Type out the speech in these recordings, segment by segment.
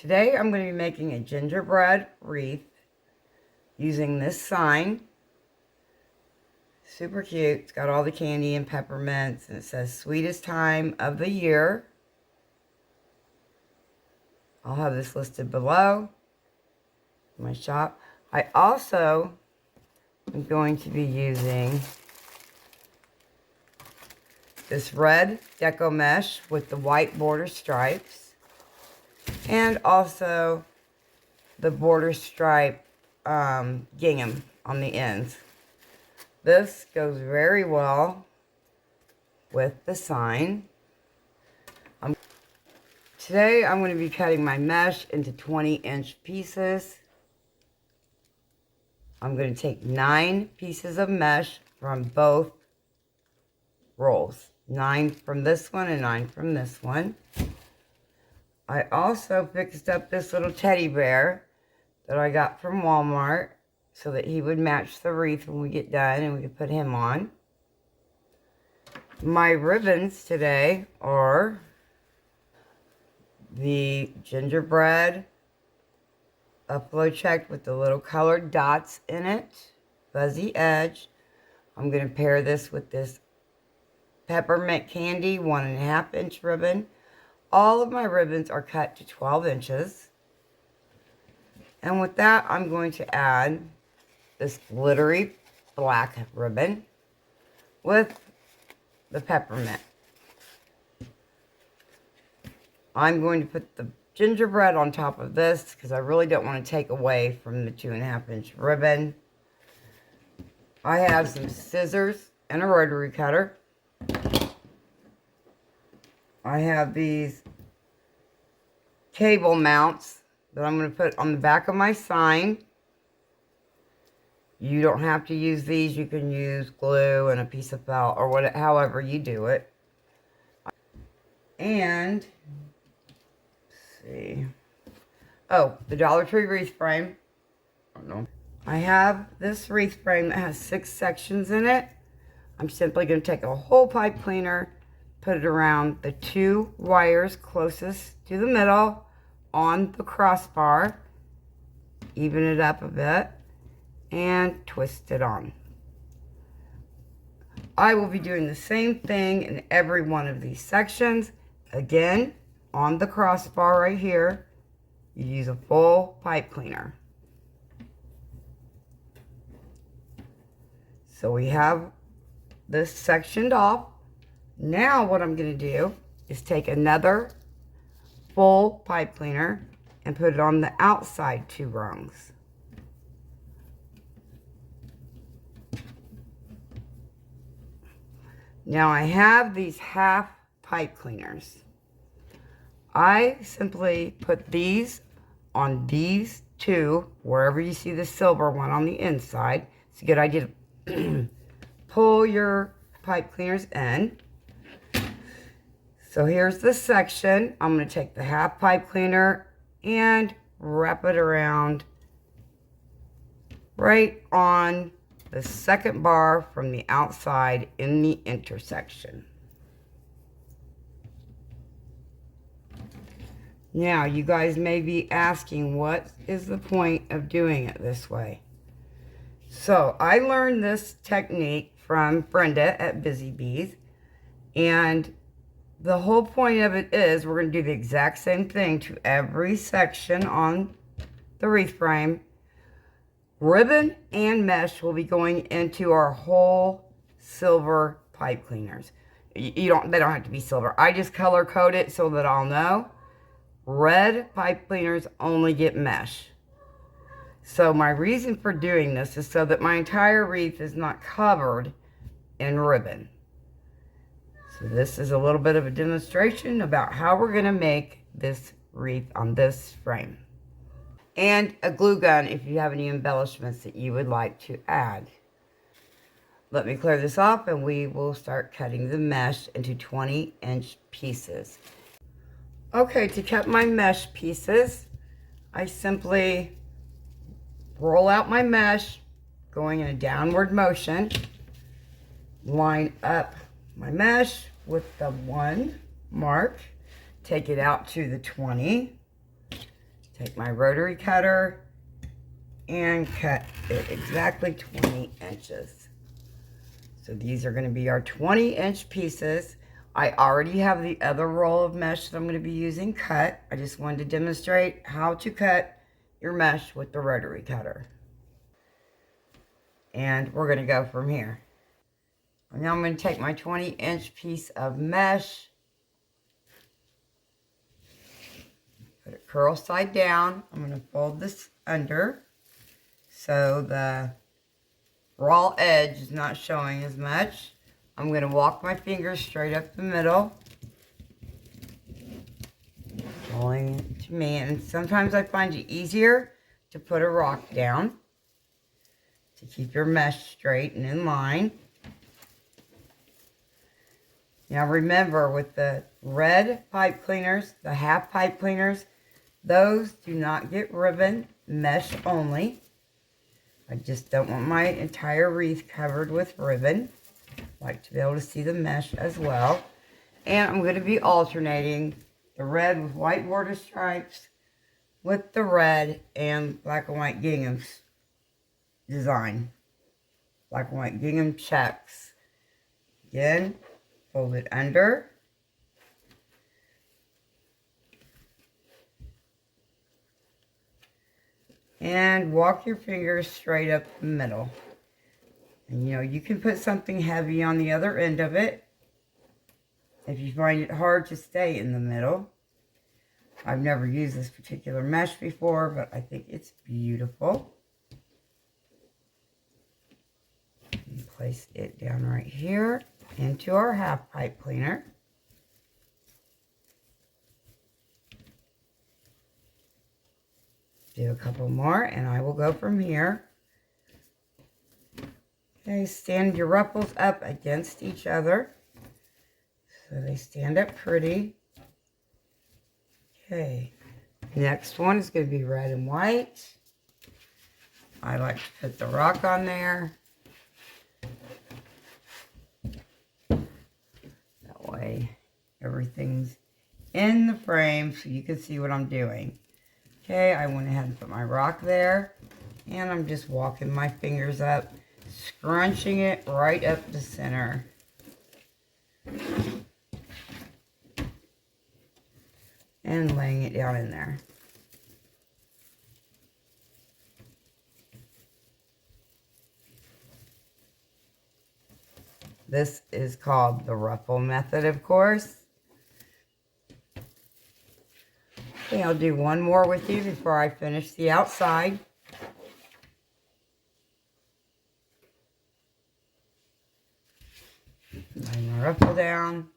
Today I'm going to be making a gingerbread wreath using this sign. Super cute. It's got all the candy and peppermints, and it says Sweetest Time of the Year. I'll have this listed below in my shop. I also am going to be using this red Deco mesh with the white border stripes, and also the border stripe gingham on the ends. This goes very well with the sign. Today I'm going to be cutting my mesh into 20-inch pieces. I'm going to take 9 pieces of mesh from both rolls. 9 from this one and 9 from this one. I also fixed up this little teddy bear that I got from Walmart so that he would match the wreath when we get done and we could put him on. My ribbons today are the gingerbread upload checked with the little colored dots in it, fuzzy edge. I'm going to pair this with this peppermint candy 1.5 inch ribbon. All of my ribbons are cut to 12 inches. And with that, I'm going to add this glittery black ribbon with the peppermint. I'm going to put the gingerbread on top of this because I really don't want to take away from the 2.5 inch ribbon. I have some scissors and a rotary cutter. I have these cable mounts that I'm going to put on the back of my sign. You don't have to use these. You can use glue and a piece of felt or whatever, however you do it. And see. Oh, the Dollar Tree wreath frame. I have this wreath frame that has 6 sections in it. I'm simply going to take a whole pipe cleaner, put it around the 2 wires closest to the middle on the crossbar, even it up a bit, and twist it on. I will be doing the same thing in every one of these sections. Again, on the crossbar right here, you use a full pipe cleaner. So we have this sectioned off. Now what I'm going to do is take another full pipe cleaner and put it on the outside 2 rungs. Now I have these half pipe cleaners. I simply put these on these 2, wherever you see the silver one on the inside. It's a good idea to pull your pipe cleaners in. So here's the section. I'm going to take the half pipe cleaner and wrap it around right on the second bar from the outside in the intersection. Now, you guys may be asking, what is the point of doing it this way? So, I learned this technique from Brenda at Busy Bees, and the whole point of it is we're going to do the exact same thing to every section on the wreath frame. Ribbon and mesh will be going into our whole silver pipe cleaners. They don't have to be silver. I just color code it so that I'll know. Red pipe cleaners only get mesh. So my reason for doing this is so that my entire wreath is not covered in ribbon. So this is a little bit of a demonstration about how we're going to make this wreath on this frame. And a glue gun if you have any embellishments that you would like to add. Let me clear this off and we will start cutting the mesh into 20-inch pieces. Okay, to cut my mesh pieces, I simply roll out my mesh, going in a downward motion, line up my mesh with the 1 mark, take it out to the 20, take my rotary cutter and cut it exactly 20 inches. So these are going to be our 20-inch pieces. I already have the other roll of mesh that I'm going to be using cut. I just wanted to demonstrate how to cut your mesh with the rotary cutter. And we're going to go from here. Now I'm going to take my 20-inch piece of mesh, put it curl side down. I'm going to fold this under so the raw edge is not showing as much. I'm going to walk my fingers straight up the middle, pulling it to me. And sometimes I find it easier to put a rock down to keep your mesh straight and in line. Now remember, with the red pipe cleaners, the half pipe cleaners, those do not get ribbon, mesh only. I just don't want my entire wreath covered with ribbon. I like to be able to see the mesh as well. And I'm going to be alternating the red with white border stripes with the red and black and white gingham design. Black and white gingham checks. Again, fold it under. And walk your fingers straight up the middle. And you know, you can put something heavy on the other end of it if you find it hard to stay in the middle. I've never used this particular mesh before, but I think it's beautiful. And place it down right here into our half pipe cleaner. Do a couple more and I will go from here. Okay, stand your ruffles up against each other so they stand up pretty. Okay, next one is going to be red and white. I like to put the rock on there. That way everything's in the frame so you can see what I'm doing. Okay, I went ahead and put my rock there, and I'm just walking my fingers up, scrunching it right up the center. And laying it down in there. This is called the Ruffle method, of course. Okay, I'll do one more with you before I finish the outside. Lay my ruffle down.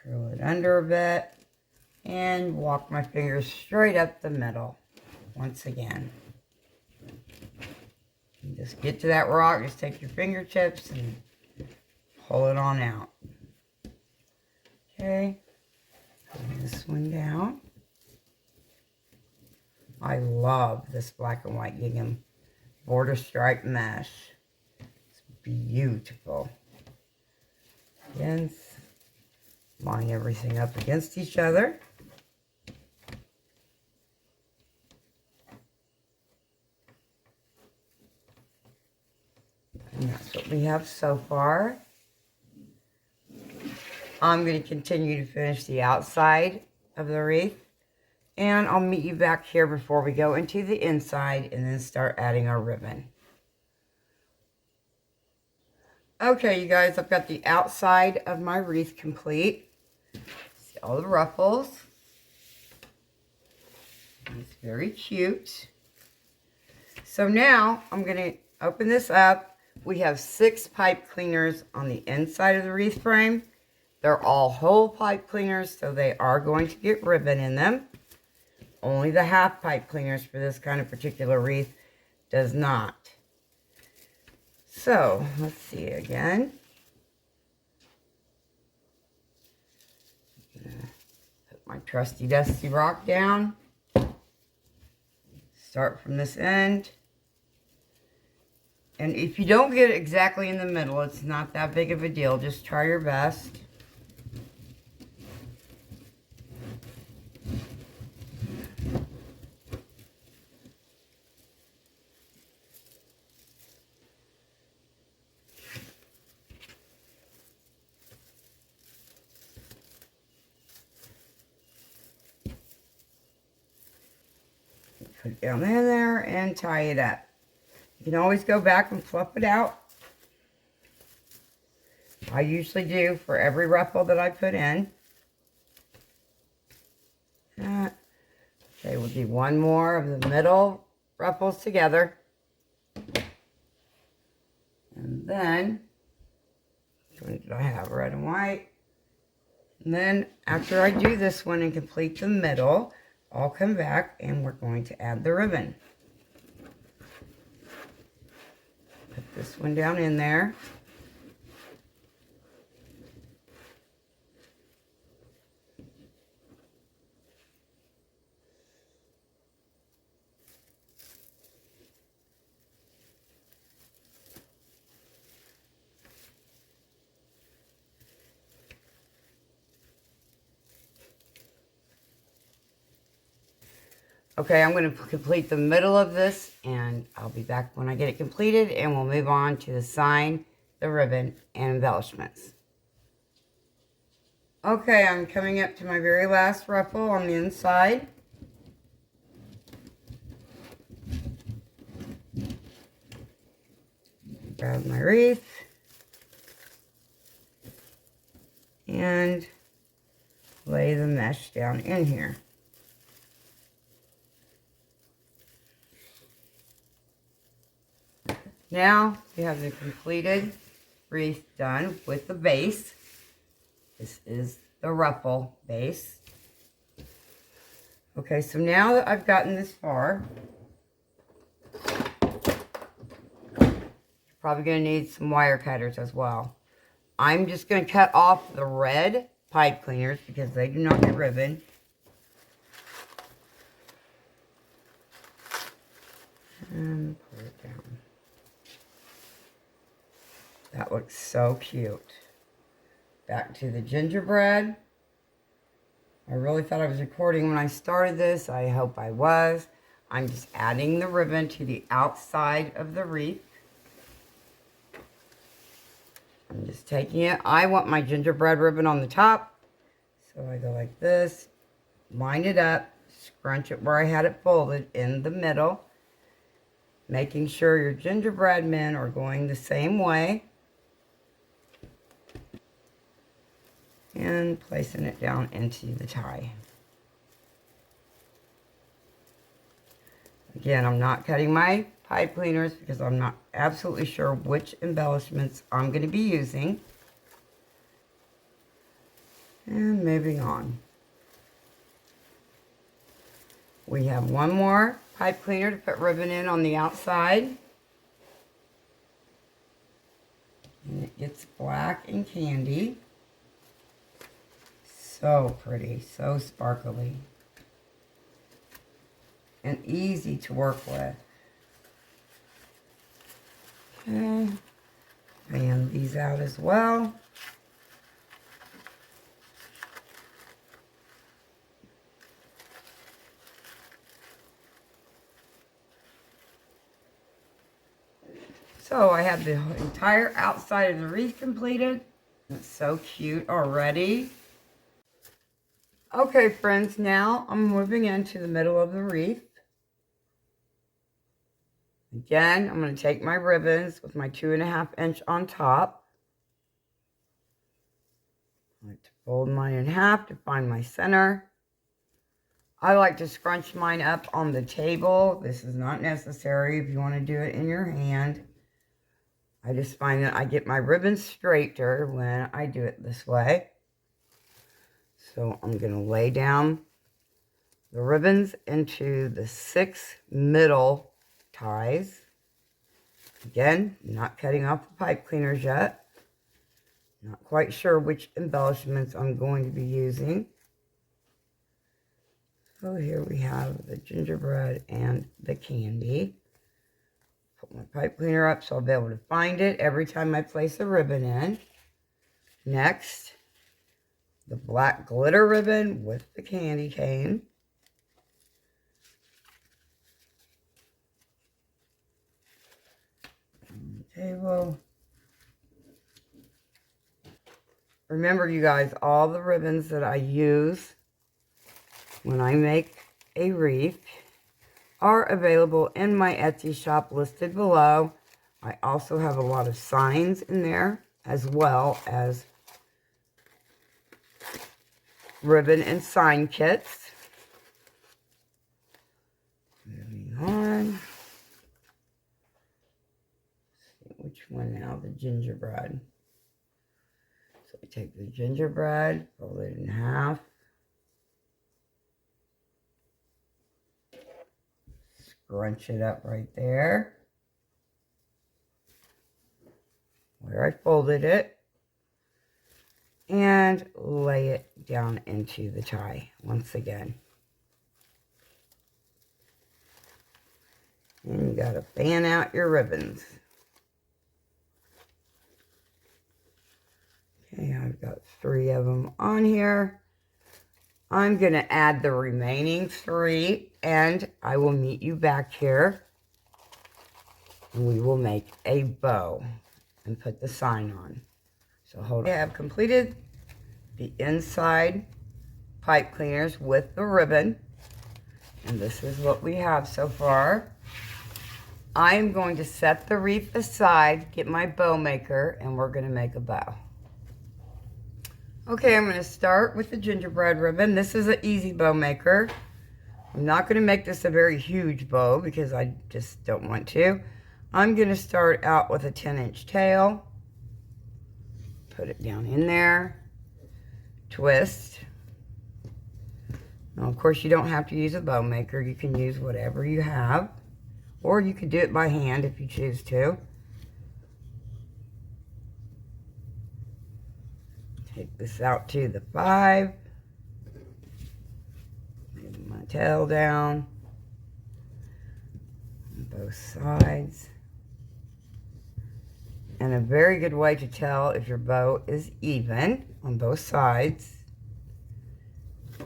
Curl it under a bit. And walk my fingers straight up the middle once again. And just get to that rock. Just take your fingertips and pull it on out. Okay, put this one down. I love this black and white gingham border stripe mesh. It's beautiful. Again, line everything up against each other. And that's what we have so far. I'm going to continue to finish the outside of the wreath. And I'll meet you back here before we go into the inside and then start adding our ribbon. Okay, you guys, I've got the outside of my wreath complete. See all the ruffles. It's very cute. So now I'm going to open this up. We have 6 pipe cleaners on the inside of the wreath frame. They're all whole pipe cleaners, so they are going to get ribbon in them. Only the half pipe cleaners for this kind of particular wreath does not. So, let's see again. Put my trusty dusty rock down. Start from this end. And if you don't get it exactly in the middle, it's not that big of a deal. Just try your best. Put it down in there and tie it up. You can always go back and fluff it out. I usually do for every ruffle that I put in. Okay, we'll do one more of the middle ruffles together. And then, which one did I have? Red and white. And then after I do this one and complete the middle, I'll come back and we're going to add the ribbon. Put this one down in there. Okay, I'm going to complete the middle of this, and I'll be back when I get it completed, and we'll move on to the sign, the ribbon, and embellishments. Okay, I'm coming up to my very last ruffle on the inside. Grab my wreath, and lay the mesh down in here. Now we have the completed wreath done with the base. This is the ruffle base. Okay, so now that I've gotten this far, you're probably going to need some wire cutters as well. I'm just going to cut off the red pipe cleaners because they do not get ribbon. And put it down. That looks so cute. Back to the gingerbread. I really thought I was recording when I started this. I hope I was. I'm just adding the ribbon to the outside of the wreath. I'm just taking it. I want my gingerbread ribbon on the top. So I go like this, line it up, scrunch it where I had it folded in the middle. Making sure your gingerbread men are going the same way. And placing it down into the tie. Again, I'm not cutting my pipe cleaners because I'm not absolutely sure which embellishments I'm going to be using. And moving on. We have one more pipe cleaner to put ribbon in on the outside. And it gets black and candy. So pretty, so sparkly, and easy to work with. Okay, fan these out as well. So I have the entire outside of the wreath completed. It's so cute already. Okay, friends, now I'm moving into the middle of the wreath. Again, I'm going to take my ribbons with my 2.5 inch on top. I like to fold mine in half to find my center. I like to scrunch mine up on the table. This is not necessary if you want to do it in your hand. I just find that I get my ribbons straighter when I do it this way. So I'm going to lay down the ribbons into the 6 middle ties. Again, not cutting off the pipe cleaners yet. Not quite sure which embellishments I'm going to be using. So here we have the gingerbread and the candy. Put my pipe cleaner up so I'll be able to find it every time I place a ribbon in. Next, the black glitter ribbon with the candy cane. On the table. Remember, you guys, all the ribbons that I use when I make a wreath are available in my Etsy shop listed below. I also have a lot of signs in there, as well as ribbon and sign kits. Moving on. Let's see which one now? The gingerbread. So we take the gingerbread, fold it in half. Scrunch it up right there, where I folded it, and lay it down into the tie once again. And you gotta fan out your ribbons. Okay, I've got 3 of them on here. I'm gonna add the remaining 3, and I will meet you back here, and we will make a bow and put the sign on. So hold on. I have completed the inside pipe cleaners with the ribbon, and this is what we have so far. I am going to set the wreath aside, get my bow maker, and we're going to make a bow. Okay, I'm going to start with the gingerbread ribbon. This is an easy bow maker. I'm not going to make this a very huge bow because I just don't want to. I'm going to start out with a 10-inch tail. Put it down in there. Twist. Now, of course, you don't have to use a bow maker. You can use whatever you have. Or you could do it by hand if you choose to. Take this out to the 5. Move my tail down on both sides. And a very good way to tell if your bow is even on both sides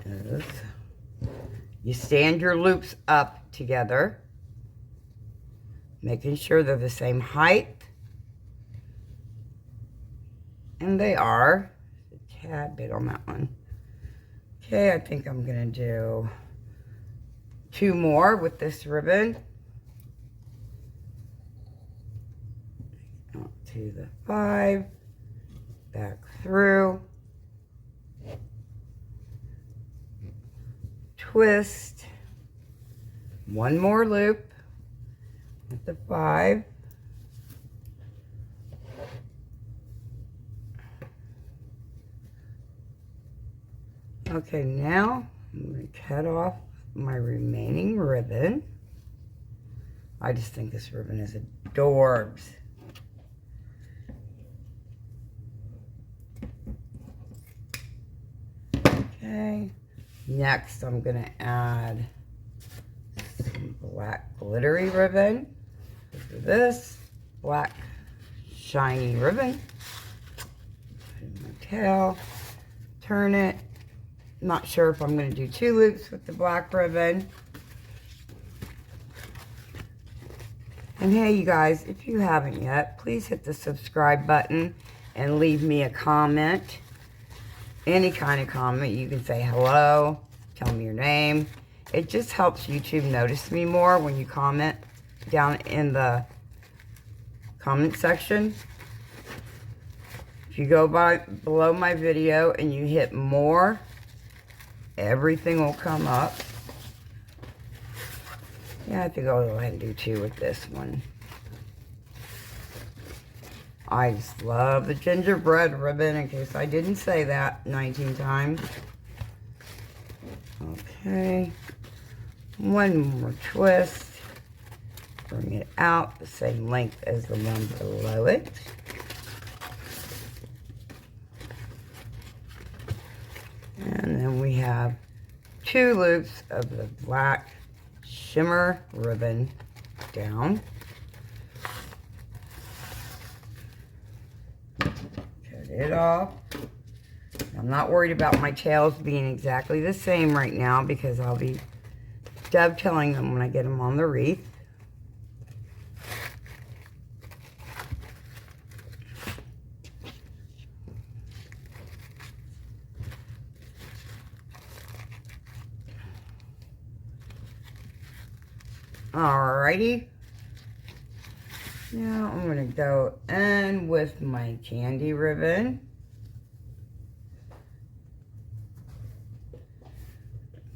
is you stand your loops up together, making sure they're the same height. And they are. A tad bit on that one. Okay, I think I'm going to do 2 more with this ribbon. Out to the 5. Back through. Twist. 1 more loop with the 5. Okay, now I'm going to cut off my remaining ribbon. I just think this ribbon is adorbs. Okay, next I'm going to add some black glittery ribbon. This black shiny ribbon. Put in my tail, turn it. Not sure if I'm going to do 2 loops with the black ribbon. And hey, you guys, if you haven't yet, please hit the subscribe button and leave me a comment. Any kind of comment. You can say hello, tell me your name. It just helps YouTube notice me more when you comment down in the comment section. If you go below my video and you hit more, everything will come up. Yeah, I think I'll go ahead and do 2 with this one. I just love the gingerbread ribbon, in case I didn't say that 19 times. Okay. 1 more twist. Bring it out the same length as the one below it. And then we have 2 loops of the black shimmer ribbon down. Cut it off. I'm not worried about my tails being exactly the same right now because I'll be dovetailing them when I get them on the wreath. Alrighty. Now I'm going to go in with my candy ribbon.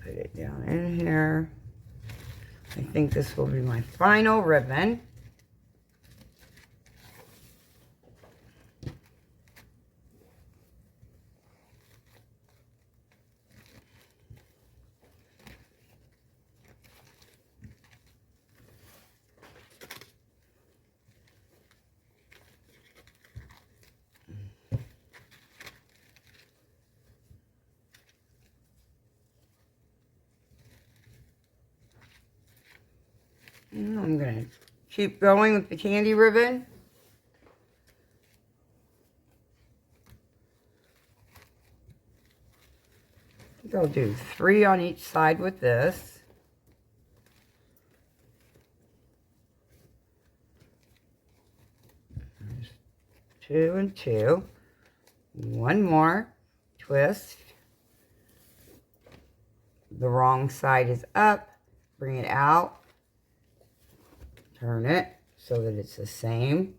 Put it down in here. I think this will be my final ribbon. And I'm going to keep going with the candy ribbon. I think I'll do 3 on each side with this. There's 2 and 2. One more twist. The wrong side is up. Bring it out. Turn it so that it's the same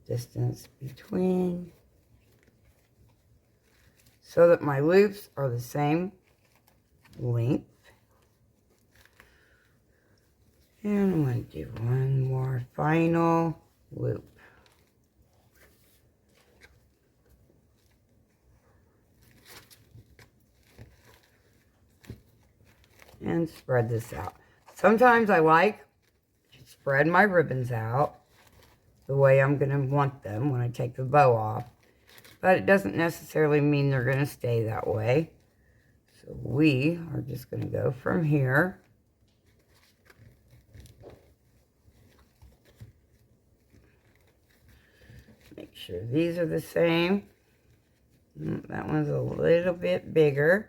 distance between, so that my loops are the same length. And I'm going to do one more final loop. And spread this out. Sometimes I like to spread my ribbons out the way I'm going to want them when I take the bow off. But it doesn't necessarily mean they're going to stay that way. So we are just going to go from here. Make sure these are the same. That one's a little bit bigger.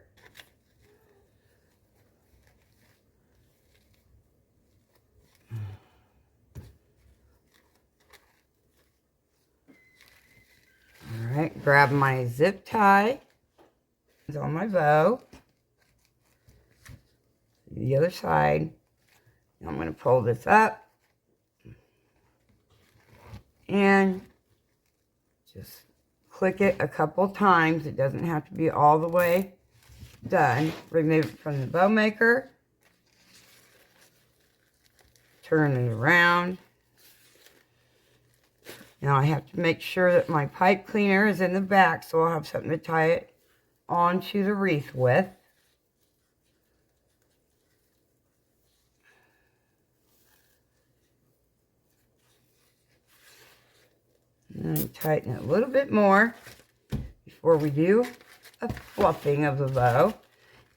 Alright, grab my zip tie. It's on my bow. The other side. I'm going to pull this up. And just click it a couple times. It doesn't have to be all the way done. Remove it from the bow maker. Turn it around. Now I have to make sure that my pipe cleaner is in the back, so I'll have something to tie it onto the wreath with. And tighten it a little bit more before we do a fluffing of the bow.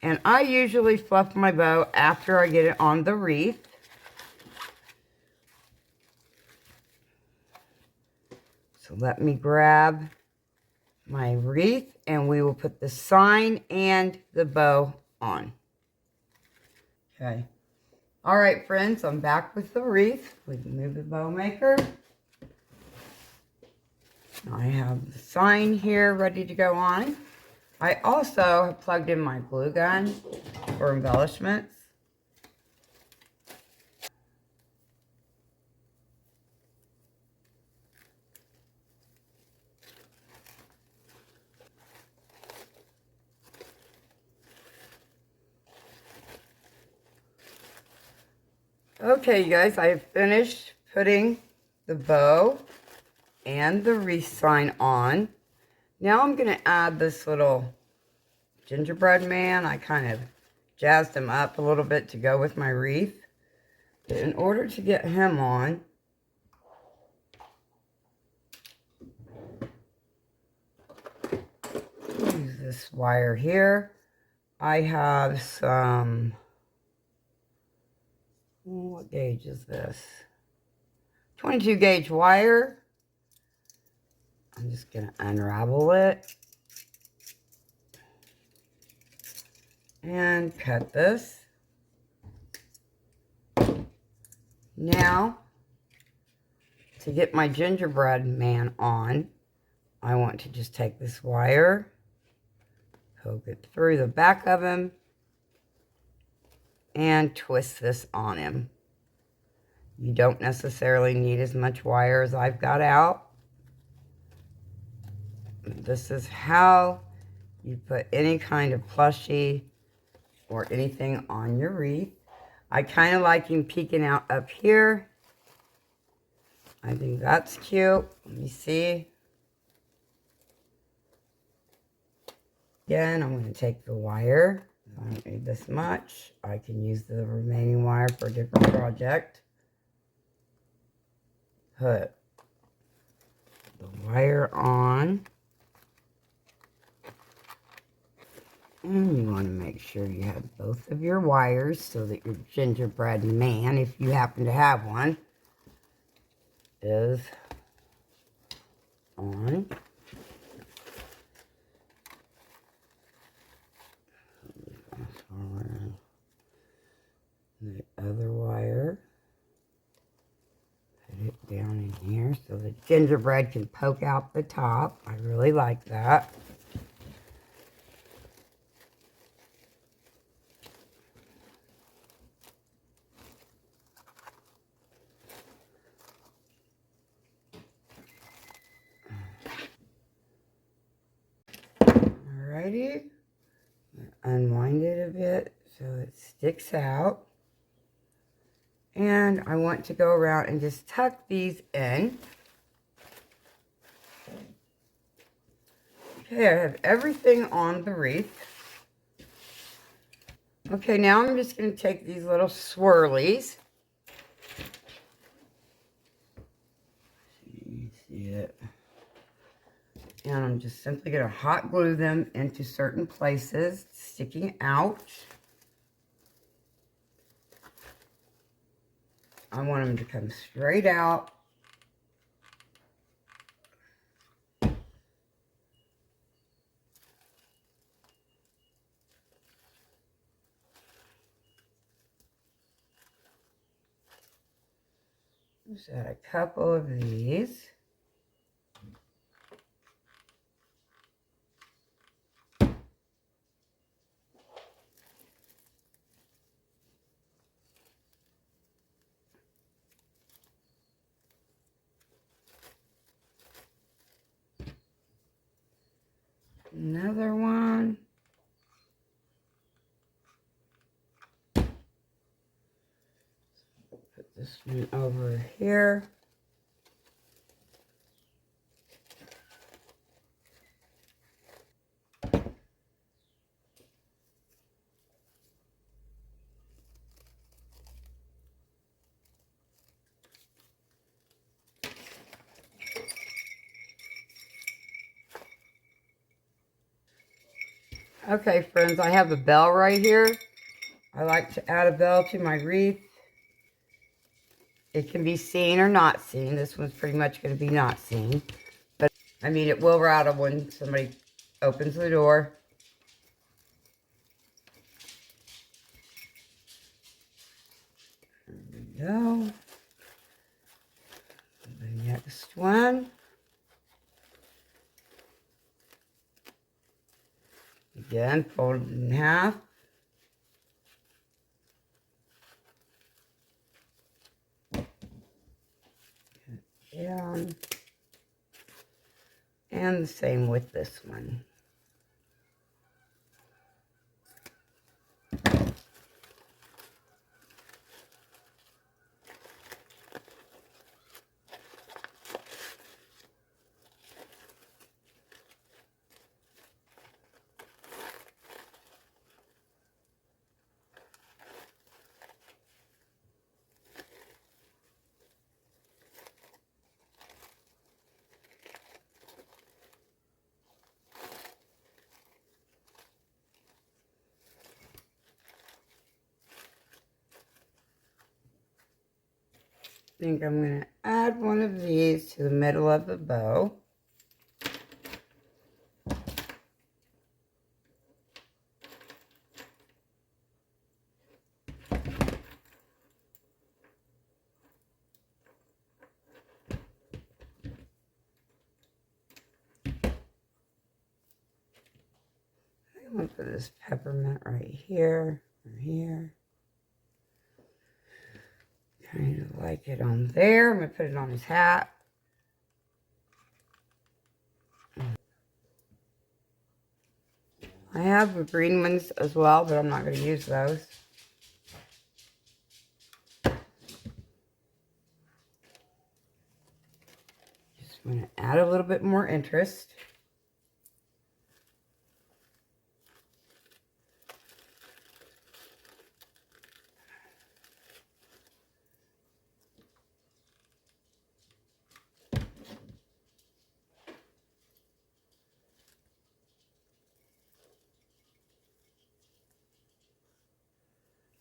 And I usually fluff my bow after I get it on the wreath. So let me grab my wreath and we will put the sign and the bow on. Okay. All right, friends, I'm back with the wreath. We can move the bow maker. I have the sign here ready to go on. I also have plugged in my glue gun for embellishments. Okay, you guys, I have finished putting the bow and the wreath sign on. Now I'm going to add this little gingerbread man. I kind of jazzed him up a little bit to go with my wreath. But in order to get him on, use this wire here. I have some, what gauge is this? 22 gauge wire. I'm just going to unravel it and cut this. Now, to get my gingerbread man on, I want to just take this wire, poke it through the back of him, and twist this on him. You don't necessarily need as much wire as I've got out. This is how you put any kind of plushie or anything on your wreath. I kind of like him peeking out up here. I think that's cute. Let me see. Again, I'm going to take the wire. I don't need this much. I can use the remaining wire for a different project. Put the wire on. And you want to make sure you have both of your wires so that your gingerbread man, if you happen to have one, is on. The other wire, put it down in here so the gingerbread can poke out the top. I really like that. Alrighty, unwind it a bit so it sticks out. And I want to go around and just tuck these in. Okay, I have everything on the wreath. Okay, now I'm just going to take these little swirlies. You see it? And I'm just simply going to hot glue them into certain places, sticking out. I want them to come straight out. Just add a couple of these. Another one. Put this one over here. Okay, friends, I have a bell right here. I like to add a bell to my wreath. It can be seen or not seen. This one's pretty much going to be not seen. But, I mean, it will rattle when somebody opens the door. There we go. The next one. Again, fold it in half. Down. And the same with this one. I think I'm going to add one of these to the middle of the bow. I'm going to put this peppermint right here or here. Kind of like it on there. I'm going to put it on his hat. I have green ones as well, but I'm not going to use those. Just want to add a little bit more interest.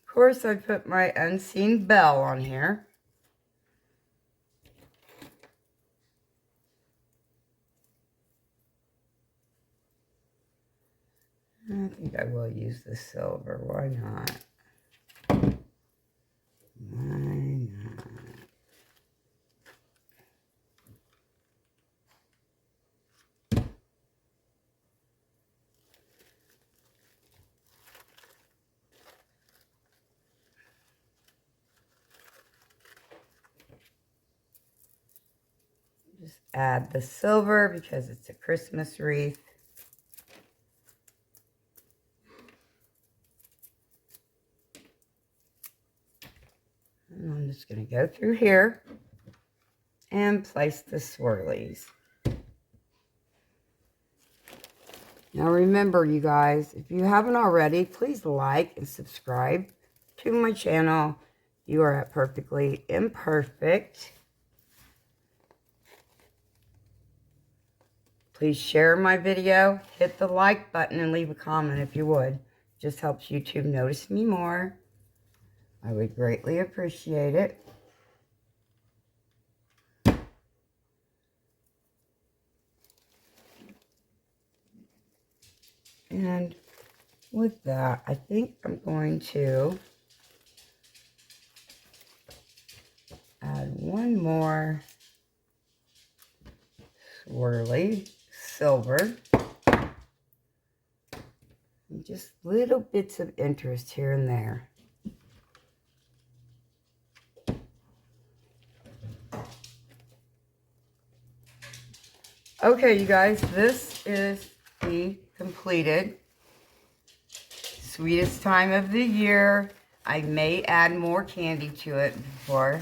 Of course, I put my unseen bell on here. I think I will use the silver. Why not? Why not? Just add the silver because it's a Christmas wreath. And I'm just going to go through here and place the swirlies. Now remember, you guys, if you haven't already, please like and subscribe to my channel. You are at Perfectly Imperfect. Please share my video, hit the like button, and leave a comment if you would. It just helps YouTube notice me more. I would greatly appreciate it. And with that, I think I'm going to add one more swirly silver. And just little bits of interest here and there. Okay, you guys, this is the completed Sweetest Time of the Year. I may add more candy to it or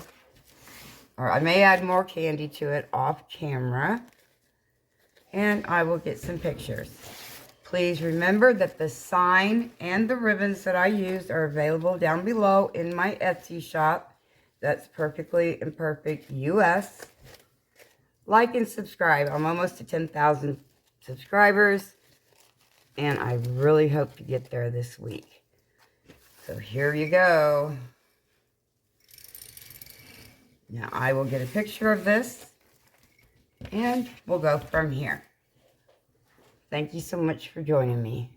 I may add more candy to it off camera. And I will get some pictures. Please remember that the sign and the ribbons that I used are available down below in my Etsy shop. That's Perfectly Imperfect US. Like and subscribe. I'm almost to 10,000 subscribers. And I really hope to get there this week. So here you go. Now I will get a picture of this. And we'll go from here. Thank you so much for joining me.